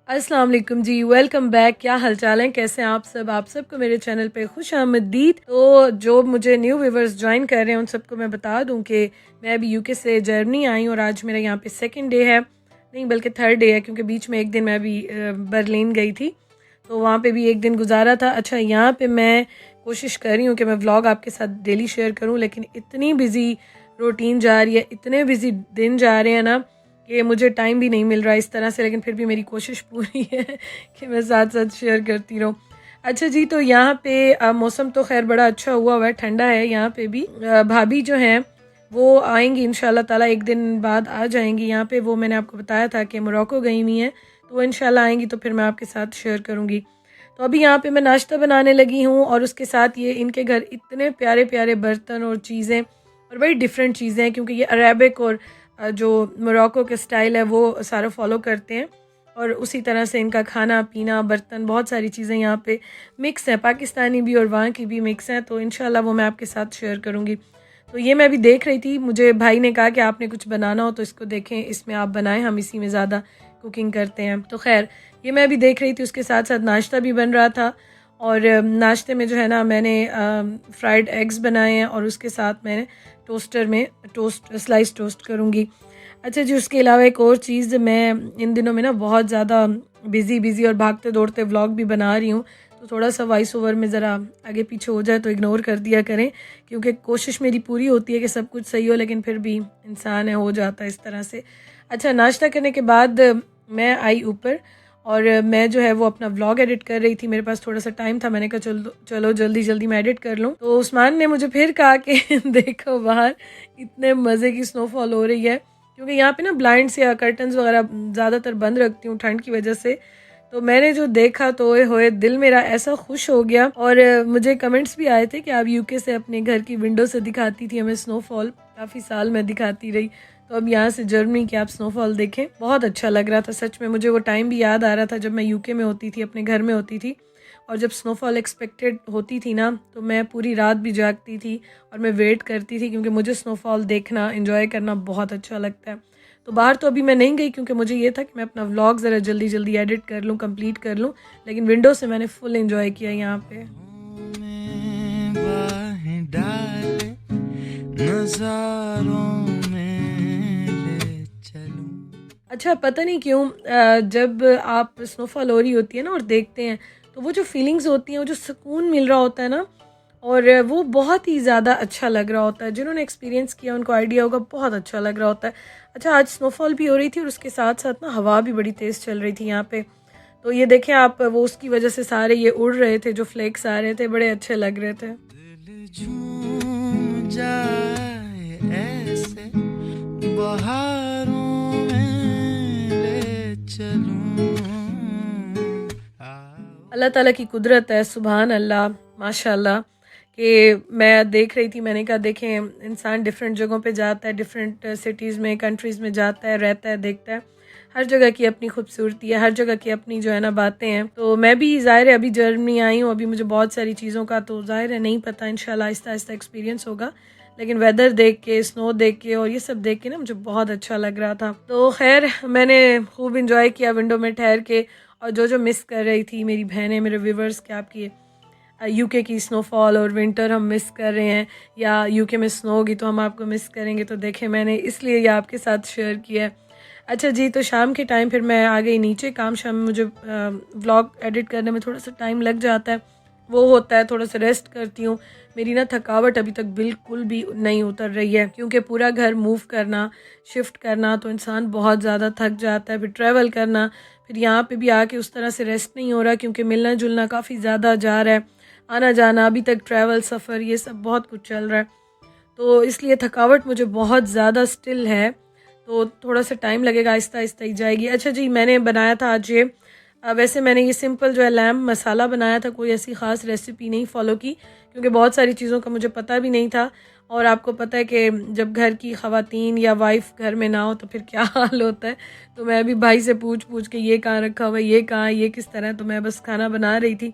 अस्सलाम वालेकुम जी, welcome back. क्या हालचाल है, कैसे हैं आप सबको मेरे चैनल पे खुश आमदीद। तो जो मुझे न्यू व्यूवर्स ज्वाइन कर रहे हैं उन सबको मैं बता दूं कि मैं अभी यूके से जर्मनी आई हूँ और आज मेरा यहाँ पे सेकंड डे है, नहीं बल्कि थर्ड डे है, क्योंकि बीच में एक दिन मैं अभी बर्लिन गई थी तो वहाँ पे भी एक दिन गुजारा था। अच्छा, यहाँ पे मैं कोशिश कर रही हूँ कि मैं व्लॉग आपके साथ डेली शेयर करूँ, लेकिन इतनी बिजी रूटीन जा रही है, इतने बिजी दिन जा रहे हैं ना कि मुझे टाइम भी नहीं मिल रहा इस तरह से, लेकिन फिर भी मेरी कोशिश पूरी है कि मैं साथ साथ शेयर करती रहूँ। अच्छा जी, तो यहाँ पे मौसम तो खैर बड़ा अच्छा हुआ है, ठंडा है यहाँ पे भी। भाभी जो हैं वो आएंगी इंशाल्लाह ताला, एक दिन बाद आ जाएंगी यहाँ पे। वो मैंने आपको बताया था कि मोरक्को गई हुई हैं, तो वो इंशाल्लाह आएंगी तो फिर मैं आपके साथ शेयर करूँगी। तो अभी यहाँ पे मैं नाश्ता बनाने लगी हूँ और उसके साथ ये इनके घर इतने प्यारे प्यारे बर्तन और चीज़ें और बड़ी डिफरेंट चीज़ें हैं, क्योंकि ये अरेबिक और जो मोरक्को के स्टाइल है वो सारा फॉलो करते हैं और उसी तरह से इनका खाना पीना, बर्तन, बहुत सारी चीज़ें यहाँ पे मिक्स हैं, पाकिस्तानी भी और वहाँ की भी मिक्स हैं। तो इंशाल्लाह वो मैं आपके साथ शेयर करूँगी। तो ये मैं अभी देख रही थी, मुझे भाई ने कहा कि आपने कुछ बनाना हो तो इसको देखें, इसमें आप बनाएं, हम इसी में ज़्यादा कुकिंग करते हैं। तो खैर ये मैं अभी देख रही थी, उसके साथ साथ नाश्ता भी बन रहा था और नाश्ते में जो है ना मैंने फ्राइड एग्स बनाए हैं और उसके साथ मैंने टोस्टर में स्लाइस टोस्ट करूँगी। अच्छा जी, उसके अलावा एक और चीज़, मैं इन दिनों में ना बहुत ज़्यादा बिज़ी और भागते दौड़ते व्लॉग भी बना रही हूँ, तो थोड़ा सा वॉइस ओवर में ज़रा आगे पीछे हो जाए तो इग्नोर कर दिया करें, क्योंकि कोशिश मेरी पूरी होती है कि सब कुछ सही हो, लेकिन फिर भी इंसान है, हो जाता है इस तरह से। अच्छा, नाश्ता करने के बाद मैं आई ऊपर और मैं जो है वो अपना व्लॉग एडिट कर रही थी। मेरे पास थोड़ा सा टाइम था, मैंने कहा चलो जल्दी जल्दी मैं एडिट कर लूँ। तो उस्मान ने मुझे फिर कहा कि देखो बाहर इतने मज़े की स्नोफॉल हो रही है, क्योंकि यहाँ पे ना ब्लाइंड्स या कर्टन्स वगैरह ज़्यादातर बंद रखती हूँ ठंड की वजह से। तो मैंने जो देखा तो ओए होए, दिल मेरा ऐसा खुश हो गया। और मुझे कमेंट्स भी आए थे कि आप यूके से अपने घर की विंडो से दिखाती थी हमें स्नोफॉल, काफ़ी साल मैं दिखाती रही, तो अब यहाँ से जर्मनी के आप स्नोफॉल देखें। बहुत अच्छा लग रहा था सच में, मुझे वो टाइम भी याद आ रहा था जब मैं यूके में होती थी, अपने घर में होती थी, और जब स्नोफॉल एक्सपेक्टेड होती थी ना तो मैं पूरी रात भी जागती थी और मैं वेट करती थी, क्योंकि मुझे स्नोफॉल देखना, एंजॉय करना बहुत अच्छा लगता है। तो बाहर तो अभी मैं नहीं गई, क्योंकि मुझे ये था कि मैं अपना व्लॉग ज़रा जल्दी जल्दी एडिट कर लूँ, कंप्लीट कर लूँ, लेकिन विंडो से मैंने फुल एंजॉय किया यहाँ पे। अच्छा, पता नहीं क्यों जब आप स्नोफॉल हो रही होती है ना और देखते हैं, तो वो जो फीलिंग्स होती हैं, वो जो सुकून मिल रहा होता है ना, और वो बहुत ही ज़्यादा अच्छा लग रहा होता है। जिन्होंने एक्सपीरियंस किया उनको आइडिया होगा, बहुत अच्छा लग रहा होता है। अच्छा, आज स्नोफॉल भी हो रही थी और उसके साथ साथ ना हवा भी बड़ी तेज़ चल रही थी यहाँ पे। तो ये देखें आप, वो उसकी वजह से सारे ये उड़ रहे थे, जो फ्लेक्स आ रहे थे, बड़े अच्छे लग रहे थे। अल्लाह ताला की कुदरत है, सुभान अल्लाह, माशाल्लाह। कि मैं देख रही थी, मैंने कहा देखें, इंसान डिफरेंट जगहों पे जाता है, डिफरेंट सिटीज़ में, कंट्रीज़ में जाता है, रहता है, देखता है, हर जगह की अपनी खूबसूरती है, हर जगह की अपनी जो है ना बातें हैं। तो मैं भी ज़ाहिर है अभी जर्मनी आई हूँ, अभी मुझे बहुत सारी चीज़ों का तो ज़ाहिर है नहीं पता, इंशाल्लाह आहिस्ता आहिस्ता एक्सपीरियंस होगा, लेकिन वेदर देख के, स्नो देख के और ये सब देख के ना मुझे बहुत अच्छा लग रहा था। तो खैर मैंने खूब इंजॉय किया विंडो में ठहर के, और जो जो मिस कर रही थी मेरी बहनें, मेरे व्यूवर्स, क्या आपकी यूके की स्नोफॉल और विंटर हम मिस कर रहे हैं, या यूके में स्नो होगी तो हम आपको मिस करेंगे, तो देखें मैंने इसलिए ये आपके साथ शेयर किया है। अच्छा जी, तो शाम के टाइम फिर मैं आ गई नीचे, काम शाम में मुझे व्लॉग एडिट करने में थोड़ा सा टाइम लग जाता है, वो होता है, थोड़ा सा रेस्ट करती हूँ। मेरी ना थकावट अभी तक बिल्कुल भी नहीं उतर रही है, क्योंकि पूरा घर मूव करना, शिफ्ट करना, तो इंसान बहुत ज़्यादा थक जाता है, फिर ट्रैवल करना, फिर यहाँ पे भी आके उस तरह से रेस्ट नहीं हो रहा, क्योंकि मिलना जुलना काफ़ी ज़्यादा जा रहा है, आना जाना, अभी तक ट्रैवल, सफ़र, ये सब बहुत कुछ चल रहा है, तो इसलिए थकावट मुझे बहुत ज़्यादा स्टिल है, तो थोड़ा सा टाइम लगेगा, आहिस्ता आहिस्ता ही जाएगी। अच्छा जी, मैंने बनाया था आज ये, वैसे मैंने ये सिंपल जो है लैम्प मसाला बनाया था, कोई ऐसी ख़ास रेसिपी नहीं फ़ॉलो की, क्योंकि बहुत सारी चीज़ों का मुझे पता भी नहीं था, और आपको पता है कि जब घर की ख़वातीन या वाइफ़ घर में ना हो तो फिर क्या हाल होता है। तो मैं अभी भाई से पूछ पूछ के, ये कहाँ रखा हुआ है, ये कहाँ है, ये किस तरह है, तो मैं बस खाना बना रही थी।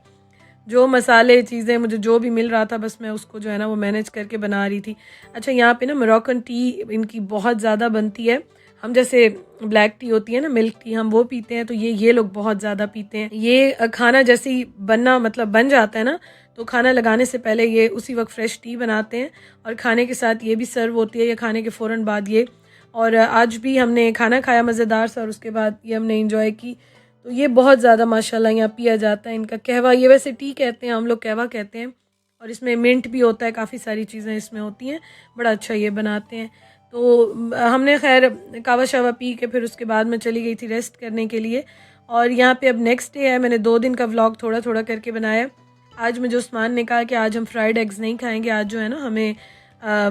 जो मसाले चीज़ें मुझे जो भी मिल रहा था बस मैं उसको जो है ना वो मैनेज करके बना रही थी। अच्छा, यहाँ पे ना मोरक्कन टी इनकी बहुत ज़्यादा बनती है। हम जैसे ब्लैक टी होती है ना, मिल्क टी, हम वो पीते हैं, तो ये लोग बहुत ज़्यादा पीते हैं। ये खाना जैसे ही बनना मतलब बन जाता है ना, तो खाना लगाने से पहले ये उसी वक्त फ़्रेश टी बनाते हैं और खाने के साथ ये भी सर्व होती है या खाने के फ़ौरन बाद ये। और आज भी हमने खाना खाया मज़ेदार सा और उसके बाद ये हमने इंजॉय की। तो ये बहुत ज़्यादा माशाल्लाह यहाँ पिया जाता है। इनका कहवा, ये वैसे टी कहते हैं, हम लोग कहवा कहते हैं, और इसमें मिंट भी होता है, काफ़ी सारी चीज़ें इसमें होती हैं, बड़ा अच्छा ये बनाते हैं। तो हमने खैर कावा शावा पी के फिर उसके बाद मैं चली गई थी रेस्ट करने के लिए। और यहाँ पे अब नेक्स्ट डे है, मैंने 2 दिन का व्लॉग थोड़ा थोड़ा करके बनाया। आज मुझे उस्मान ने कहा कि आज हम फ्राइड एग्स नहीं खाएंगे, आज जो है ना हमें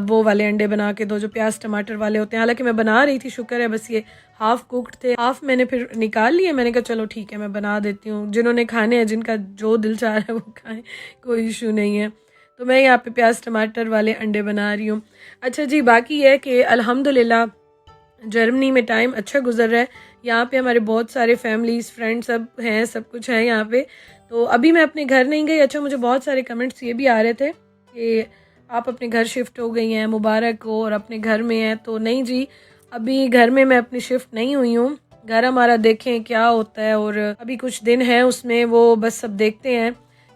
वो वाले अंडे बना के दो जो प्याज टमाटर वाले होते हैं। हालांकि मैं बना रही थी, शुक्र है बस ये हाफ़ कुक्ड थे, हाफ़ मैंने फिर निकाल लिए। मैंने कहा चलो ठीक है मैं बना देती हूँ, जिन्होंने खाने हैं, जिनका जो दिल चाह रहा है वो खाएं, कोई इशू नहीं है। तो मैं यहाँ पे प्याज टमाटर वाले अंडे बना रही हूँ। अच्छा जी, बाकी है कि अल्हम्दुलिल्लाह जर्मनी में टाइम अच्छा गुजर रहा है। यहाँ पे हमारे बहुत सारे फैमिलीज़ फ्रेंड्स सब हैं, सब कुछ है यहाँ पे। तो अभी मैं अपने घर नहीं गई। अच्छा, मुझे बहुत सारे कमेंट्स ये भी आ रहे थे कि आप अपने घर शिफ्ट हो गई हैं, मुबारक हो, और अपने घर में हैं। तो नहीं जी, अभी घर में मैं अपनी शिफ्ट नहीं हुई हूँ। घर हमारा देखें क्या होता है, और अभी कुछ दिन है उसमें, वो बस सब देखते हैं।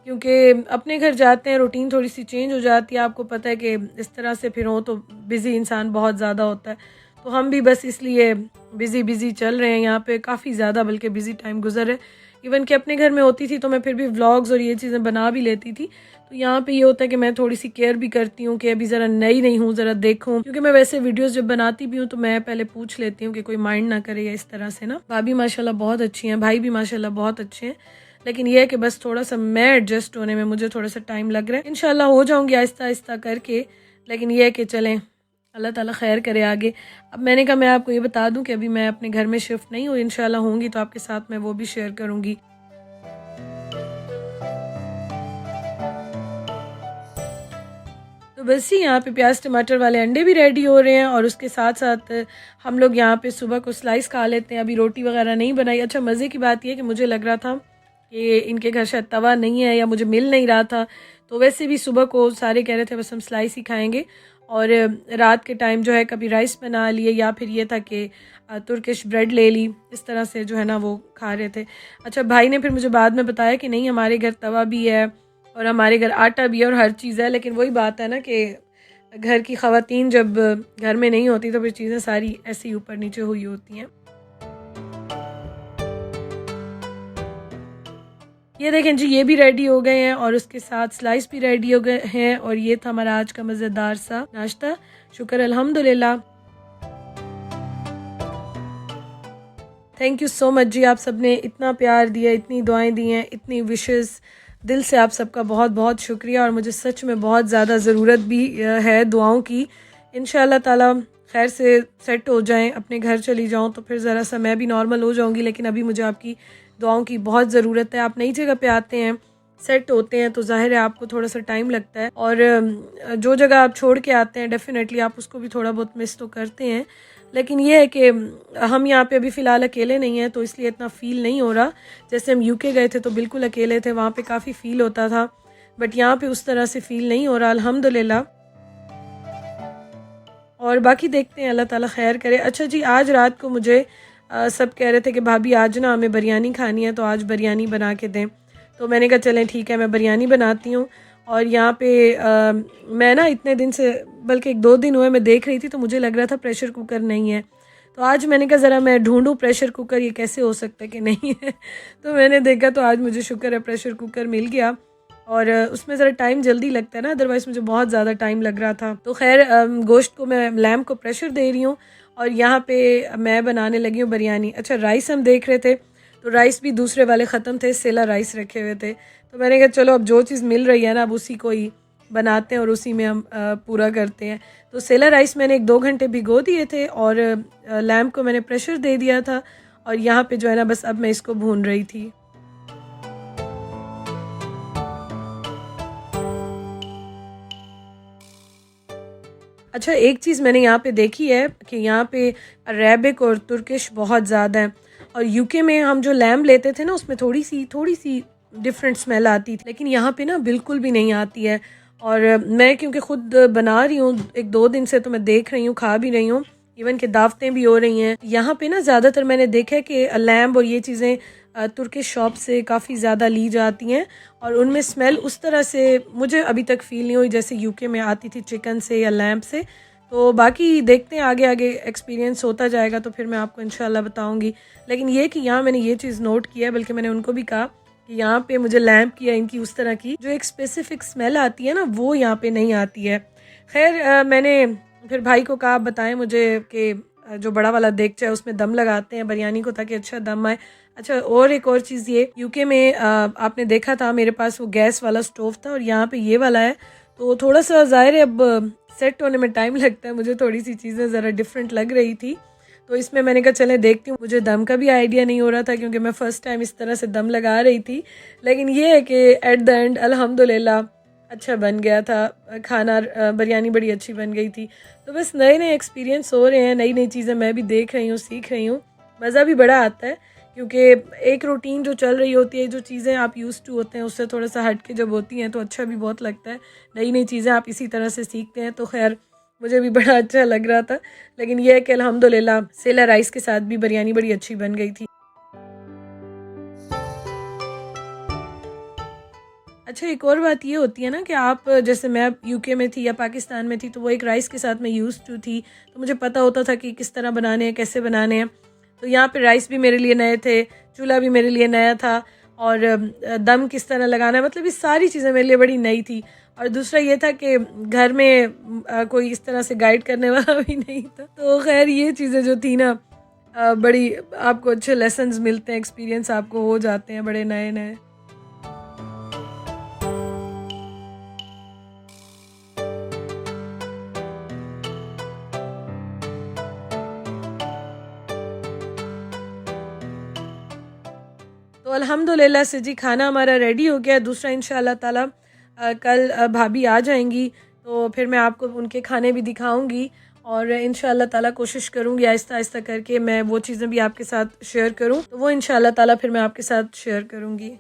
क्योंकि अपने घर जाते हैं, रूटीन थोड़ी सी चेंज हो जाती है। आपको पता है कि इस तरह से फिर हो तो बिज़ी इंसान बहुत ज़्यादा होता है। तो हम भी बस इसलिए बिज़ी चल रहे हैं यहाँ पे, काफ़ी ज़्यादा बल्कि बिज़ी टाइम गुजर है। इवन कि अपने घर में होती थी तो मैं फिर भी व्लॉग्स और ये चीज़ें बना भी लेती थी। तो यहाँ पे ये होता है कि मैं थोड़ी सी केयर भी करती हूँ कि अभी ज़रा नई नहीं हूँ, ज़रा देखूँ। क्योंकि मैं वैसे वीडियोस जब बनाती भी हूँ तो मैं पहले पूछ लेती हूँ कि कोई माइंड ना करे, या इस तरह से ना। भाभी माशाल्लाह बहुत अच्छी हैं, भाई भी माशाल्लाह बहुत अच्छे हैं, लेकिन ये है कि बस थोड़ा सा मैं एडजस्ट होने में मुझे थोड़ा सा टाइम लग रहा है। इंशाल्लाह हो जाऊँगी आहिस्ता आहिस्ता करके, लेकिन ये है कि चलें, अल्लाह ताला खैर करे आगे। अब मैंने कहा मैं आपको ये बता दूं कि अभी मैं अपने घर में शिफ्ट नहीं हूँ, इंशाल्लाह होंगी तो आपके साथ मैं वो भी शेयर करूँगी। तो बस ही यहाँ पे प्याज टमाटर वाले अंडे भी रेडी हो रहे हैं, और उसके साथ साथ हम लोग यहाँ पे सुबह को स्लाइस खा लेते हैं। अभी रोटी वगैरह नहीं बनाई। अच्छा, मज़े की बात यह कि मुझे लग रहा था कि इनके घर शायद तवा नहीं है या मुझे मिल नहीं रहा था, तो वैसे भी सुबह को सारे कह रहे थे बस हम स्लाइस ही खाएंगे। और रात के टाइम जो है कभी राइस बना लिए, या फिर ये था कि तुर्किश ब्रेड ले ली, इस तरह से जो है ना वो खा रहे थे। अच्छा, भाई ने फिर मुझे बाद में बताया कि नहीं, हमारे घर तवा भी है और हमारे घर आटा भी है और हर चीज़ है, लेकिन वही बात है ना कि घर की ख़वातीन जब घर में नहीं होती तो फिर चीज़ें सारी ऐसी ऊपर नीचे हुई होती हैं। ये देखें जी, ये भी रेडी हो गए हैं और उसके साथ स्लाइस भी रेडी हो गए हैं, और ये था हमारा आज का मज़ेदार सा नाश्ता। शुक्र अल्हम्दुलिल्लाह। थैंक यू सो मच जी, आप सब ने इतना प्यार दिया, इतनी दुआएं दी हैं, इतनी विशेस, दिल से आप सबका बहुत बहुत शुक्रिया। और मुझे सच में बहुत ज़्यादा ज़रूरत भी है दुआओं की। इंशाअल्लाह ताला खैर से सेट हो जाएं, अपने घर चली जाऊं तो फिर ज़रा सा मैं भी नॉर्मल हो जाऊंगी, लेकिन अभी मुझे आपकी दुआओं की बहुत ज़रूरत है। आप नई जगह पे आते हैं, सेट होते हैं, तो ज़ाहिर है आपको थोड़ा सा टाइम लगता है, और जो जगह आप छोड़ के आते हैं डेफिनेटली आप उसको भी थोड़ा बहुत मिस तो करते हैं। लेकिन ये है कि हम यहाँ पे अभी फ़िलहाल अकेले नहीं हैं, तो इसलिए इतना फ़ील नहीं हो रहा। जैसे हम यूके गए थे तो बिल्कुल अकेले थे, वहाँ पे काफ़ी फ़ील होता था, बट यहाँ पे उस तरह से फ़ील नहीं हो रहा अल्हम्दुलिल्लाह। और बाकी देखते हैं, अल्लाह ताला खैर करे। अच्छा जी, आज रात को मुझे सब कह रहे थे कि भाभी आज ना हमें बिरयानी खानी है, तो आज बिरयानी बना के दें। तो मैंने कहा चलें ठीक है, मैं बिरयानी बनाती हूँ। और यहाँ पे मैं ना इतने दिन से, बल्कि 1-2 दिन हुए मैं देख रही थी, तो मुझे लग रहा था प्रेशर कुकर नहीं है। तो आज मैंने कहा ज़रा मैं ढूंढूं प्रेशर कुकर, ये कैसे हो सकता है कि नहीं है। तो मैंने देखा, तो आज मुझे शुक्र है प्रेशर कुकर मिल गया। और उसमें ज़रा टाइम जल्दी लगता है ना, अदरवाइज़ मुझे बहुत ज़्यादा टाइम लग रहा था। तो खैर गोश्त को मैं लैम्प को प्रेशर दे रही हूँ, और यहाँ पे मैं बनाने लगी हूँ बिरयानी। अच्छा, राइस हम देख रहे थे, तो राइस भी दूसरे वाले ख़त्म थे, सेला राइस रखे हुए थे। तो मैंने कहा चलो अब जो चीज़ मिल रही है ना, अब उसी को ही बनाते हैं और उसी में हम पूरा करते हैं। तो सेला राइस मैंने 1-2 घंटे भिगो दिए थे, और लैम्प को मैंने प्रेशर दे दिया था, और यहाँ पे जो है ना बस अब मैं इसको भून रही थी। अच्छा, एक चीज़ मैंने यहाँ पे देखी है कि यहाँ पे अरेबिक और तुर्किश बहुत ज़्यादा है, और यूके में हम जो लैम्ब लेते थे ना उसमें थोड़ी सी डिफरेंट स्मेल आती थी, लेकिन यहाँ पे ना बिल्कुल भी नहीं आती है। और मैं क्योंकि ख़ुद बना रही हूँ 1-2 दिन से, तो मैं देख रही हूँ, खा भी रही हूँ, इवन कि दावतें भी हो रही हैं यहाँ पे ना। ज़्यादातर मैंने देखा है कि लैम्ब और ये चीज़ें तुर्किश शॉप से काफ़ी ज़्यादा ली जाती हैं, और उनमें स्मेल उस तरह से मुझे अभी तक फ़ील नहीं हुई जैसे यूके में आती थी चिकन से या लैम्ब से। तो बाकी देखते हैं, आगे आगे एक्सपीरियंस होता जाएगा तो फिर मैं आपको इंशाल्लाह बताऊंगी। लेकिन ये कि यहाँ मैंने ये चीज़ नोट किया, बल्कि मैंने उनको भी कहा कि यहाँ पे मुझे लैम्प की या इनकी उस तरह की जो एक स्पेसिफिक स्मेल आती है ना, वो यहाँ पे नहीं आती है। खैर मैंने फिर भाई को कहा, बताएं मुझे कि जो बड़ा वाला देगचा है उसमें दम लगाते हैं बिरयानी को ताकि अच्छा दम आए। अच्छा, और एक और चीज़, ये यूके में आपने देखा था मेरे पास वो गैस वाला स्टोव था और यहाँ पे ये वाला है, तो थोड़ा सा ज़ाहिर है अब सेट होने में टाइम लगता है। मुझे थोड़ी सी चीज़ें ज़रा डिफरेंट लग रही थी, तो इसमें मैंने कहा चले देखती हूँ। मुझे दम का भी आइडिया नहीं हो रहा था क्योंकि मैं फ़र्स्ट टाइम इस तरह से दम लगा रही थी, लेकिन ये है कि एट द एंड अल्हम्दुलिल्लाह अच्छा बन गया था खाना। बिरयानी बड़ी अच्छी बन गई थी। तो बस नए नए एक्सपीरियंस हो रहे हैं, नई नई चीज़ें मैं भी देख रही हूँ, सीख रही हूँ। मज़ा भी बड़ा आता है क्योंकि एक रूटीन जो चल रही होती है, जो चीज़ें आप यूज़ टू होते हैं उससे थोड़ा सा हट के जब होती हैं तो अच्छा भी बहुत लगता है। नई नई चीज़ें आप इसी तरह से सीखते हैं, तो खैर मुझे भी बड़ा अच्छा लग रहा था। लेकिन यह है कि अल्हम्दुलिल्लाह सेला राइस के साथ भी बिरयानी बड़ी अच्छी बन गई थी। अच्छा, एक और बात ये होती है ना कि आप, जैसे मैं यूके में थी या पाकिस्तान में थी, तो वो एक राइस के साथ मैं यूज़ टू थी, तो मुझे पता होता था कि किस तरह बनाने हैं, कैसे बनाने हैं। तो यहाँ पे राइस भी मेरे लिए नए थे, चूल्हा भी मेरे लिए नया था, और दम किस तरह लगाना है, मतलब ये सारी चीज़ें मेरे लिए बड़ी नई थी। और दूसरा ये था कि घर में कोई इस तरह से गाइड करने वाला भी नहीं था। तो खैर ये चीज़ें जो थी ना, बड़ी आपको अच्छे लेसन्स मिलते हैं, एक्सपीरियंस आपको हो जाते हैं बड़े नए नए। तो अल्हम्दुलिल्लाह से जी खाना हमारा रेडी हो गया। दूसरा इंशाअल्लाह ताला कल भाभी आ जाएंगी, तो फिर मैं आपको उनके खाने भी दिखाऊंगी, और इंशाअल्लाह ताला कोशिश करूंगी आहिस्ता आहिस्ता करके मैं वो चीज़ें भी आपके साथ शेयर करूं, तो वो इंशाअल्लाह ताला फिर मैं आपके साथ शेयर करूंगी।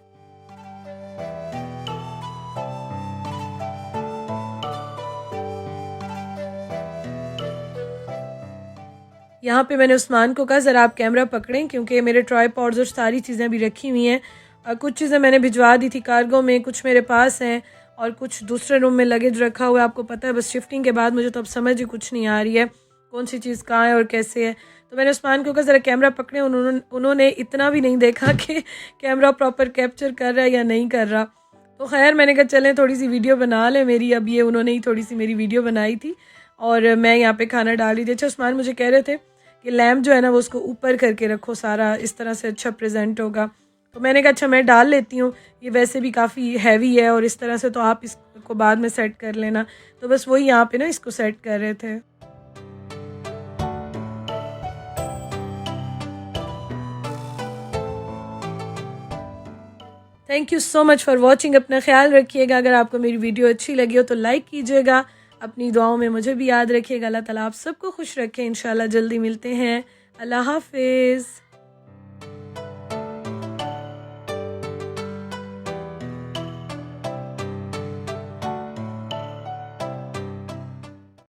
यहाँ पे मैंने उस्मान को कहा ज़रा आप कैमरा पकड़ें, क्योंकि मेरे ट्राइपॉड्स और सारी चीज़ें अभी रखी हुई हैं। कुछ चीज़ें मैंने भिजवा दी थी कार्गो में, कुछ मेरे पास हैं और कुछ दूसरे रूम में लगेज रखा हुआ है। आपको पता है बस शिफ्टिंग के बाद मुझे तो अब समझ ही कुछ नहीं आ रही है कौन सी चीज़ कहाँ है और कैसे है। तो मैंने उस्मान को कहा ज़रा कैमरा पकड़ें। उन्होंने इतना भी नहीं देखा कि कैमरा प्रॉपर कैप्चर कर रहा है या नहीं कर रहा। तो खैर मैंने कहा चलें थोड़ी सी वीडियो बना लें मेरी। अब ये उन्होंने ही थोड़ी सी मेरी वीडियो बनाई थी और मैं यहाँ पे खाना डाल रही थी। अच्छा, उस्मान मुझे कह रहे थे कि लैम्प जो है ना वो उसको ऊपर करके रखो, सारा इस तरह से अच्छा प्रेजेंट होगा। तो मैंने कहा अच्छा मैं डाल लेती हूँ, ये वैसे भी काफ़ी हैवी है और इस तरह से तो आप इसको बाद में सेट कर लेना। तो बस वही यहाँ पे ना इसको सेट कर रहे थे। Thank you so much for watching. अपना ख्याल रखिएगा। अगर आपको मेरी वीडियो अच्छी लगी हो तो लाइक कीजिएगा। अपनी दुआओं में मुझे भी याद रखिएगा। अल्लाह ताला आप सबको खुश रखें। इंशाल्लाह जल्दी मिलते हैं। अल्लाह हाफिज़।